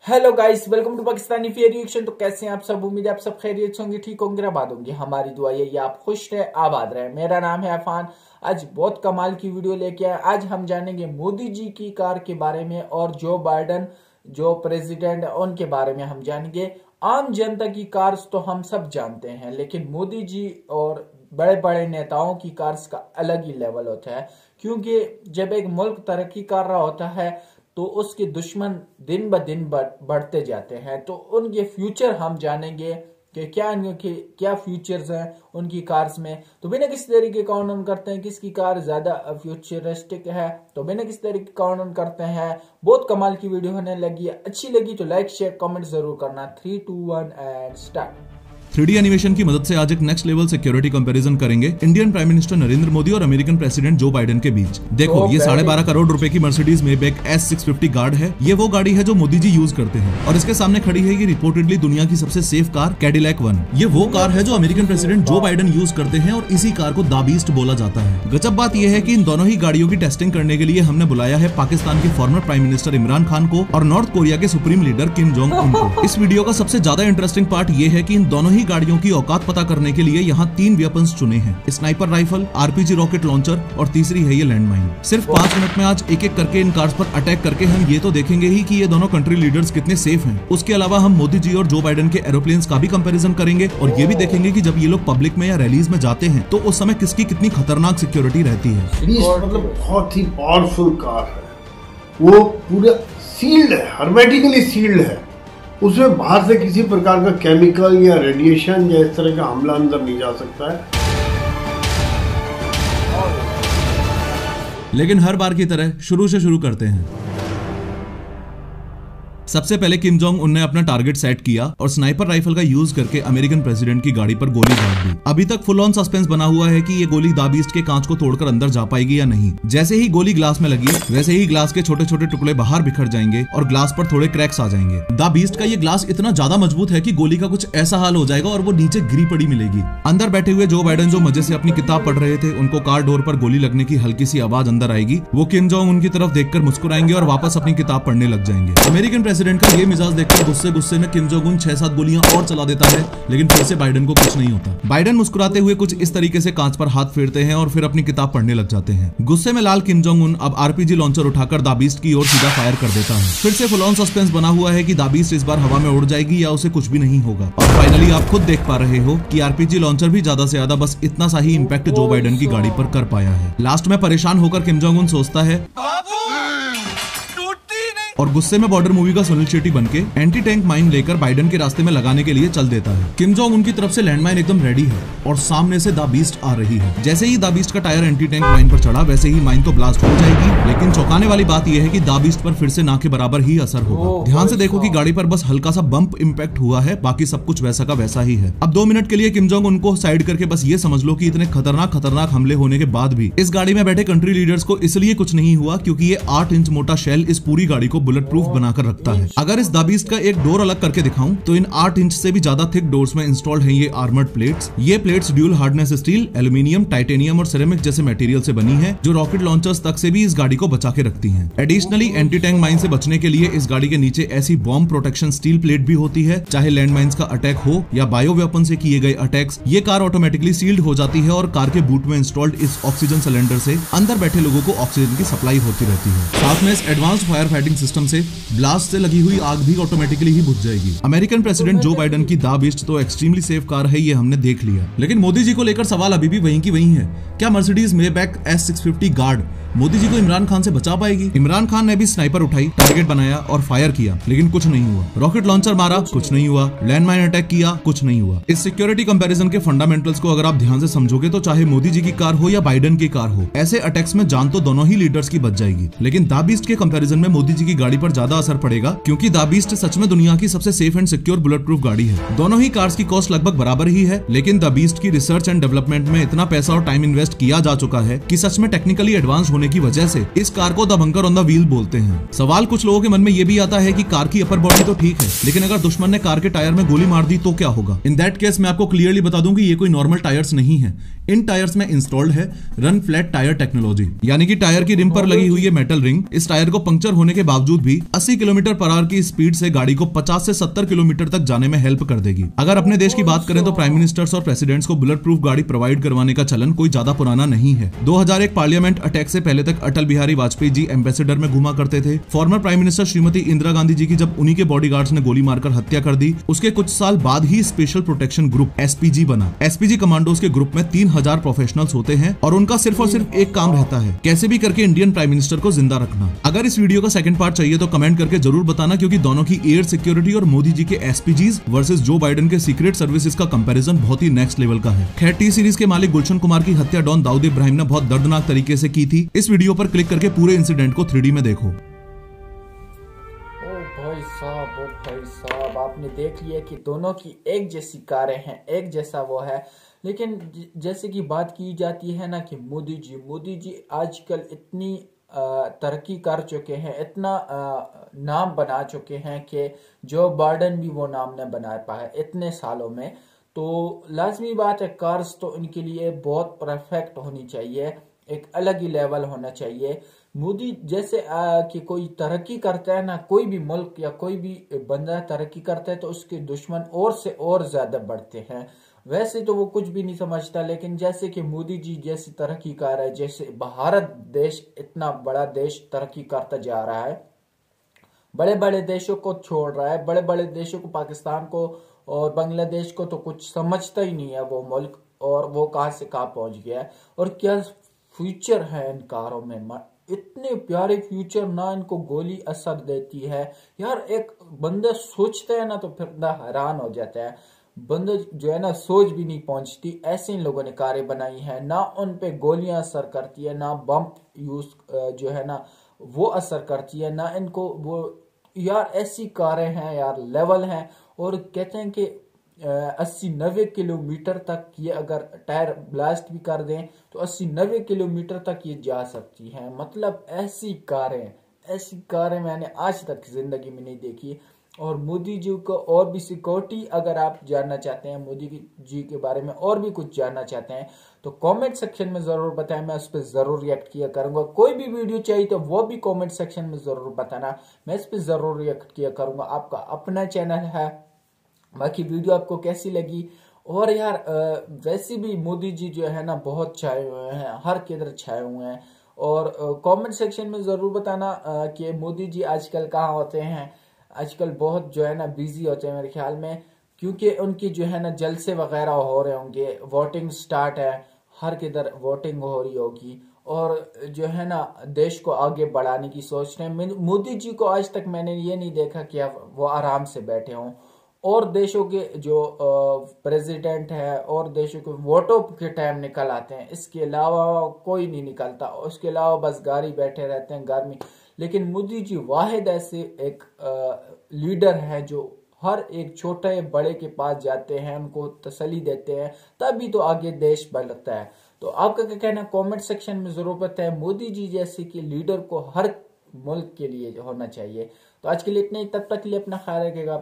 Hello guys, welcome to Pakistani fair reaction. तो कैसे हैं आप सब? उम्मीद है आप सब खैरियत से होंगे, ठीक होंगे, आबाद होंगे। हमारी दुआ यही है आप खुश रहे, आबाद रहे। मेरा नाम है अफान। आज बहुत कमाल की वीडियो लेके आए। आज हम जानेंगे मोदी जी की कार के बारे में और जो बाइडन जो प्रेसिडेंट है उनके बारे में हम जानेंगे। आम जनता की कार्स तो हम सब जानते हैं, लेकिन मोदी जी और बड़े बड़े नेताओं की कार्स का अलग ही लेवल होता है, क्योंकि जब एक मुल्क तरक्की कर रहा होता है तो उसके दुश्मन दिन ब दिन बढ़ते जाते हैं। तो उनके फ्यूचर हम जानेंगे कि क्या फ्यूचर्स हैं उनकी कार्स में। तो बिना किसी तरीके का ऑन करते हैं किसकी कार ज्यादा फ्यूचरिस्टिक है। तो बिना किसी तरीके का ऑन करते हैं। बहुत कमाल की वीडियो होने लगी है। अच्छी लगी तो लाइक शेयर कमेंट जरूर करना। 3, 2, 1 एंड स्टार्ट। 3D एनिमेशन की मदद से आज एक नेक्स्ट लेवल सिक्योरिटी कंपैरिजन करेंगे Indian prime minister Narendra Modi और अमेरिकन प्रेसिडेंट जो बाइडेन के बीच। देखो, ये 12.5 करोड़ रुपए की मर्सिडीज मेबैक S650 गार्ड है। ये वो गाड़ी है जो मोदी जी यूज करते हैं और इसके सामने खड़ी है ये रिपोर्टेडली दुनिया की सबसे सेफ कार कैडिलैक 1। ये वो कार है जो American president Joe Biden use करते हैं और इसी कार को द बीस्ट बोला जाता है। गजब बात यह है कि इन दोनों ही गाड़ियों की टेस्टिंग करने के लिए हमने बुलाया है पाकिस्तान के farmer prime minister Imran Khan को और नॉर्थ कोरिया के supreme leader Kim Jong Un को। इस वीडियो का सबसे ज्यादा इंटरेस्टिंग पार्ट ये है कि इन दोनों ही गाड़ियों की औकात पता करने के लिए यहाँ 3 वेपन्स चुने हैं, sniper rifle, RPG rocket launcher और तीसरी है ये लैंडमाइन। सिर्फ 5 मिनट में आज एक एक करके इन कार्स पर अटैक करके हम ये तो देखेंगे ही कि ये दोनों कंट्री लीडर्स कितने सेफ हैं। उसके अलावा हम मोदी जी और जो बाइडेन के एरोप्लेन्स का भी कंपैरिजन करेंगे और ये भी देखेंगे कि जब ये लोग पब्लिक में या रैलीज में जाते हैं तो उस समय किसकी कितनी खतरनाक सिक्योरिटी रहती है। मतलब बहुत ही पावरफुल कार है, वो पूरा सील्ड है, हर्मेटिकली सील्ड है। उसमें बाहर से किसी प्रकार का केमिकल या रेडिएशन या इस तरह का हमला अंदर नहीं जा सकता है। लेकिन हर बार की तरह शुरू से शुरू करते हैं। सबसे पहले किम जोंग उन ने अपना टारगेट सेट किया और स्नाइपर राइफल का यूज करके अमेरिकन प्रेसिडेंट की गाड़ी पर गोली दाग दी। अभी तक फुल ऑन सस्पेंस बना हुआ है कि ये गोली द बीस्ट के कांच को तोड़कर अंदर जा पाएगी या नहीं। जैसे ही गोली ग्लास में लगी वैसे ही ग्लास के छोटे छोटे टुकड़े बाहर बिखर जाएंगे और ग्लास पर थोड़े क्रैक्स आ जाएंगे। द बीस्ट का ये ग्लास इतना ज्यादा मजबूत है कि गोली का कुछ ऐसा हाल हो जाएगा और वो नीचे गिरी पड़ी मिलेगी। अंदर बैठे हुए जो बाइडेन जो मजे से अपनी किताब पढ़ रहे थे, उनको कार डोर पर गोली लगने की हल्की सी आवाज अंदर आएगी। वो किम जोंग उनकी तरफ देखकर मुस्कुराएंगे और वापस अपनी किताब पढ़ने लग जाएंगे। अमेरिकन प्रेसिडेंट का ये मिजाज देखकर गुस्से में किम जोंग उन 6-7 गोलियां और चला देता है, लेकिन फिर से बाइडेन को कुछ नहीं होता। बाइडेन मुस्कुराते हुए कुछ इस तरीके से कांच पर हाथ फेरते हैं और फिर अपनी किताब पढ़ने लग जाते हैं। गुस्से में लाल किम जोंग उन अब RPG लॉन्चर उठाकर द बीस्ट की ओर सीधा फायर कर देता है। फिर से फुल ऑन सस्पेंस बना हुआ है कि द बीस्ट इस बार हवा में उड़ जाएगी या उसे कुछ भी नहीं होगा। और फाइनली आप खुद देख पा रहे हो कि RPG लॉन्चर भी ज्यादा से ज्यादा बस इतना सा ही इंपैक्ट जो बाइडेन की गाड़ी पर कर पाया है। लास्ट में परेशान होकर किम जोंग उन सोचता है और गुस्से में बॉर्डर मूवी का सुनील शेट्टी बनके एंटी टैंक माइन लेकर बाइडेन के रास्ते में लगाने के लिए चल देता है। किम जोंग उनकी तरफ से लैंडमाइन एकदम रेडी है और सामने से द बीस्ट आ रही है। जैसे ही द बीस्ट का टायर एंटी टैंक माइन पर चढ़ा वैसे ही माइन तो ब्लास्ट हो जाएगी, लेकिन चौंकाने वाली बात यह है कि द बीस्ट पर फिर से ना के बराबर ही असर होगा। ध्यान से देखो कि गाड़ी पर बस हल्का सा बम्प इम्पैक्ट हुआ है, बाकी सब कुछ वैसा का वैसा ही है। अब 2 मिनट के लिए किम जोंग उनको साइड करके बस ये समझ लो कि इतने खतरनाक हमले होने के बाद भी इस गाड़ी में बैठे कंट्री लीडर्स को इसलिए कुछ नहीं हुआ क्योंकि ये 8 इंच मोटा शेल इस पूरी गाड़ी को बुलेट प्रूफ बनाकर रखता है। अगर इस द बीस्ट का एक डोर अलग करके दिखाऊं तो इन 8 इंच से भी ज्यादा थिक डोर्स में इंस्टॉल्ड हैं ये आर्मर्ड प्लेट्स। ये plates dual hardness steel, aluminium, titanium और सिरेमिक जैसे मटेरियल से बनी है, जो रॉकेट लॉन्चर्स तक से भी इस गाड़ी को बचा के रखती हैं। एडिशनली एंटी टैंक माइन से बचने के लिए इस गाड़ी के नीचे ऐसी बॉम्ब प्रोटेक्शन स्टील प्लेट भी होती है, चाहे लैंड माइंस का अटैक हो या बायो वेपन से किए गए अटैक्स। ये कार ऑटोमेटिकली सील्ड हो जाती है और कार के बूट में इंस्टॉल्ड इस ऑक्सीजन सिलेंडर से अंदर बैठे लोगों को ऑक्सीजन की सप्लाई होती रहती है। साथ में इस एडवांस फायर फाइटिंग सिस्टम से ब्लास्ट से लगी हुई आग भी ऑटोमेटिकली ही बुझ जाएगी। अमेरिकन प्रेसिडेंट जो बाइडेन की द बीस्ट तो एक्सट्रीमली सेफ कार है, ये हमने देख लिया, लेकिन मोदी जी को लेकर सवाल अभी भी वहीं की वहीं है। क्या Mercedes Maybach S650 guard Modi ji को इमरान खान से बचा पाएगी? इमरान खान ने भी स्नाइपर उठाई, टारगेट बनाया और फायर किया, लेकिन कुछ नहीं हुआ। रॉकेट लॉन्चर मारा, कुछ नहीं हुआ। लैंडमाइन अटैक किया, कुछ नहीं हुआ। इस सिक्योरिटी कंपैरिजन के फंडामेंटल्स को अगर आप ध्यान से समझोगे तो चाहे मोदी जी की कार हो या बाइडेन की कार हो, ऐसे अटैक्स में जान तो दोनों ही लीडर्स की बच जाएगी। लेकिन द बीस्ट के कंपैरिजन में मोदी जी की गाड़ी पर ज्यादा असर पड़ेगा, क्योंकि द बीस्ट सच में दुनिया की सबसे safe and secure bullet proof गाड़ी है। दोनों ही कार्स की कॉस्ट लगभग बराबर ही है, लेकिन द बीस्ट की रिसर्च एंड डेवलपमेंट में इतना पैसा और टाइम इन्वेस्ट किया जा चुका है कि सच में टेक्निकली एडवांस होने की वजह से इस कार को the bunker on the wheel बोलते हैं। सवाल कुछ लोगों के मन में ये भी आता है कि कार की अपर बॉडी तो ठीक है, लेकिन अगर दुश्मन ने कार के टायर में गोली मार दी तो क्या होगा? इन दैट केस मैं आपको क्लियरली बता दूं कि ये कोई नॉर्मल टायर्स नहीं है। इन टायर्स में इंस्टॉल्ड है रन फ्लैट टायर टेक्नोलॉजी, यानी कि टायर की रिम पर लगी हुई है मेटल रिंग इस टायर को पंक्चर होने के बावजूद बावजूद भी 80 किलोमीटर पर आवर की स्पीड से गाड़ी को 50 से 70 किलोमीटर तक जाने में हेल्प कर देगी। अगर अपने देश की बात करें तो प्राइम मिनिस्टर्स और प्रेसिडेंट्स को बुलेट प्रूफ गाड़ी प्रोवाइड करवाने का चलन कोई ज्यादा पुराना नहीं है। 2001 पार्लियामेंट अटैक से पहले तक अटल बिहारी वाजपेयी जी एम्बेसडर में घुमा करते थे। Former prime minister Shrimati Indira Gandhi ji की जब उन्हीं के बॉडीगार्ड्स ने गोली मारकर हत्या कर दी, उसके कुछ साल बाद ही स्पेशल प्रोटेक्शन ग्रुप एसपीजी बना। एसपीजी कमांडोज के ग्रुप में 3000 प्रोफेशनल्स होते हैं और उनका सिर्फ और सिर्फ एक काम रहता है, कैसे भी करके इंडियन प्राइम मिनिस्टर को जिंदा रखना। अगर इस वीडियो का सेकंड पार्ट चाहिए तो कमेंट करके जरूर बताना, क्योंकि दोनों की एयर सिक्योरिटी और मोदी जी के एसपीजीज वर्सेस जो बाइडेन के सीक्रेट सर्विसेज का कंपैरिजन बहुत ही नेक्स्ट लेवल का है। खैर, टी सीरीज के मालिक गुलशन कुमार की हत्या डॉन दाऊद इब्राहिम ने बहुत दर्दनाक तरीके से की थी। इस वीडियो पर क्लिक करके पूरे इंसिडेंट को 3D में देखो। ओ भाई साहब, आपने देख लिया कि दोनों की एक जैसी कारें हैं, एक जैसा वो है। लेकिन जैसे कि बात की जाती है ना कि मोदी जी आजकल इतनी तरक्की कर चुके हैं, इतना नाम बना चुके हैं कि जो बाइडेन भी वो नाम न बना पाए इतने सालों में। तो लाजमी बात है, कार्स तो इनके लिए बहुत परफेक्ट होनी चाहिए, एक अलग ही लेवल होना चाहिए। मोदी जैसे कि कोई तरक्की करता है ना, कोई भी मुल्क या कोई भी बंदा तरक्की करता है तो उसके दुश्मन और से और ज्यादा बढ़ते हैं। वैसे तो वो कुछ भी नहीं समझता, लेकिन जैसे कि मोदी जी जैसी तरक्की कर रहा है, जैसे भारत देश इतना बड़ा देश तरक्की करता जा रहा है, बड़े बड़े देशों को छोड़ रहा है, बड़े बड़े देशों को, पाकिस्तान को और बांग्लादेश को तो कुछ समझता ही नहीं है वो मुल्क, और वो कहां से कहां पहुंच गया है। और क्या फ्यूचर है इन कारों में, इतने प्यारे फ्यूचर ना, इनको गोली असर देती है यार। एक बंदा सोचता है ना तो फिर ना हैरान हो जाता है, बंदा जो है ना सोच भी नहीं पहुंचती। ऐसे इन लोगों ने कारें बनाई है, ना उन पे गोलियां असर करती है, ना बम यूज जो है ना वो असर करती है, ना इनको वो, यार ऐसी कारें हैं यार, लेवल हैं। और कहते हैं कि 80-90 किलोमीटर तक ये अगर टायर ब्लास्ट भी कर दें तो 80-90 किलोमीटर तक ये जा सकती हैं। मतलब ऐसी कारें मैंने आज तक जिंदगी में नहीं देखी। और मोदी जी को और भी सिक्योरिटी, अगर आप जानना चाहते हैं मोदी जी के बारे में और भी कुछ जानना चाहते हैं तो कमेंट सेक्शन में जरूर बताएं, मैं उस पर जरूर रिएक्ट किया करूंगा। कोई भी वीडियो चाहिए तो वो भी कमेंट सेक्शन में जरूर बताना, मैं इस पर जरूर रिएक्ट किया करूंगा। आपका अपना चैनल है। बाकी वीडियो आपको कैसी लगी? और यार वैसे भी मोदी जी जो है ना बहुत छाए हुए हैं, हर किधर छाए हुए हैं। और कमेंट सेक्शन में जरूर बताना कि मोदी जी आजकल कहाँ होते हैं। आजकल बहुत जो है ना बिजी होते हैं मेरे ख्याल में, क्योंकि उनकी जो है ना जलसे वगैरह हो रहे होंगे, वोटिंग स्टार्ट है, हर किधर वोटिंग हो रही होगी, और जो है ना देश को आगे बढ़ाने की सोच रहे हैं। मोदी जी को आज तक मैंने ये नहीं देखा कि वो आराम से बैठे हों। और देशों के जो प्रेसिडेंट है और देशों के वोटों के टाइम निकल आते हैं, इसके अलावा कोई नहीं निकलता। उसके अलावा बस घर ही बैठे रहते हैं घर में। लेकिन मोदी जी वाहिद ऐसे एक लीडर है जो हर एक छोटे बड़े के पास जाते हैं, उनको तसल्ली देते हैं, तभी तो आगे देश बढ़ता है। तो आपका क्या कहना कमेंट सेक्शन में जरूर बताएं। मोदी जी जैसे कि लीडर को हर मुल्क के लिए होना चाहिए। तो आज के लिए इतना ही, तब तक के लिए अपना ख्याल रखिएगा।